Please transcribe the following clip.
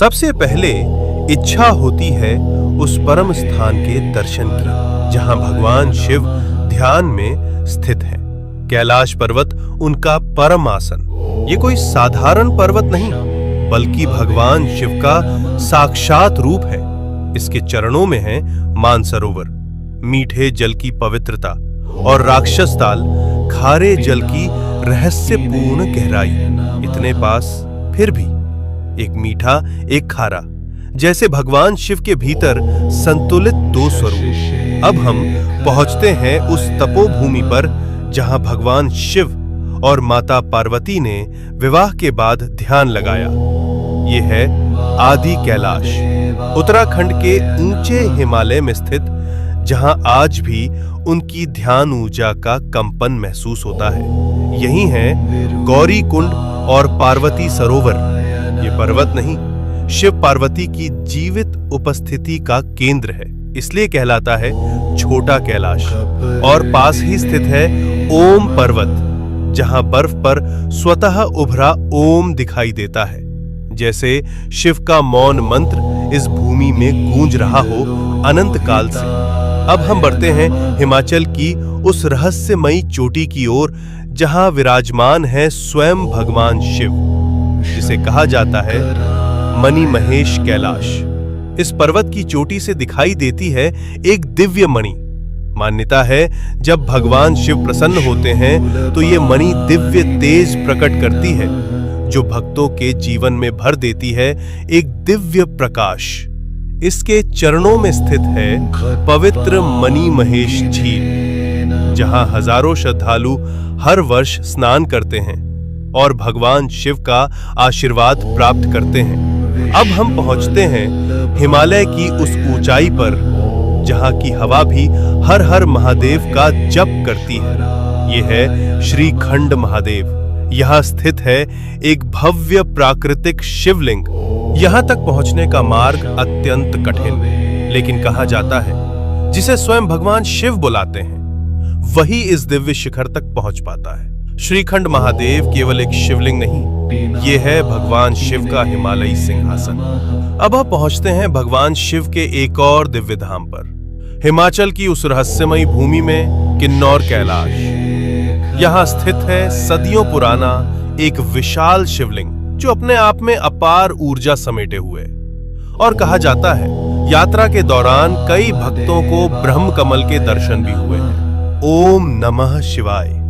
सबसे पहले इच्छा होती है उस परम स्थान के दर्शन की जहां भगवान शिव ध्यान में स्थित है। कैलाश पर्वत उनका परम आसन। ये कोई साधारण पर्वत नहीं बल्कि भगवान शिव का साक्षात रूप है। इसके चरणों में है मानसरोवर, मीठे जल की पवित्रता, और राक्षस ताल, खारे जल की रहस्यपूर्ण गहराई। इतने पास फिर भी एक मीठा एक खारा, जैसे भगवान शिव के भीतर संतुलित दो स्वरूप। अब हम पहुंचते हैं उस तपोभूमि पर जहां भगवान शिव और माता पार्वती ने विवाह के बाद ध्यान लगाया। ये है आदि कैलाश, उत्तराखंड के ऊंचे हिमालय में स्थित, जहां आज भी उनकी ध्यान ऊर्जा का कंपन महसूस होता है। यही है गौरी कुंड और पार्वती सरोवर। ये पर्वत नहीं, शिव पार्वती की जीवित उपस्थिति का केंद्र है, इसलिए कहलाता है छोटा कैलाश। और पास ही स्थित है ओम पर्वत, जहां बर्फ पर स्वतः उभरा ओम दिखाई देता है, जैसे शिव का मौन मंत्र इस भूमि में गूंज रहा हो अनंत काल से। अब हम बढ़ते हैं हिमाचल की उस रहस्यमयी चोटी की ओर जहां विराजमान है स्वयं भगवान शिव, जिसे कहा जाता है मणि महेश कैलाश। इस पर्वत की चोटी से दिखाई देती है एक दिव्य मणि। मान्यता है जब भगवान शिव प्रसन्न होते हैं तो ये मणि दिव्य तेज प्रकट करती है, जो भक्तों के जीवन में भर देती है एक दिव्य प्रकाश। इसके चरणों में स्थित है पवित्र मणि महेश झील, जहां हजारों श्रद्धालु हर वर्ष स्नान करते हैं और भगवान शिव का आशीर्वाद प्राप्त करते हैं। अब हम पहुंचते हैं हिमालय की उस ऊंचाई पर जहां की हवा भी हर हर महादेव का जप करती है। यह है श्रीखंड महादेव। यहां स्थित है एक भव्य प्राकृतिक शिवलिंग। यहां तक पहुंचने का मार्ग अत्यंत कठिन, लेकिन कहा जाता है जिसे स्वयं भगवान शिव बुलाते हैं वही इस दिव्य शिखर तक पहुंच पाता है। श्रीखंड महादेव केवल एक शिवलिंग नहीं, ये है भगवान शिव का हिमालयी सिंहासन। अब हम पहुंचते हैं भगवान शिव के एक और दिव्य धाम पर, हिमाचल की उस रहस्यमयी भूमि में किन्नौर कैलाश। यहां स्थित है सदियों पुराना एक विशाल शिवलिंग, जो अपने आप में अपार ऊर्जा समेटे हुए। और कहा जाता है यात्रा के दौरान कई भक्तों को ब्रह्म कमल के दर्शन भी हुए हैं। ओम नमः शिवाय।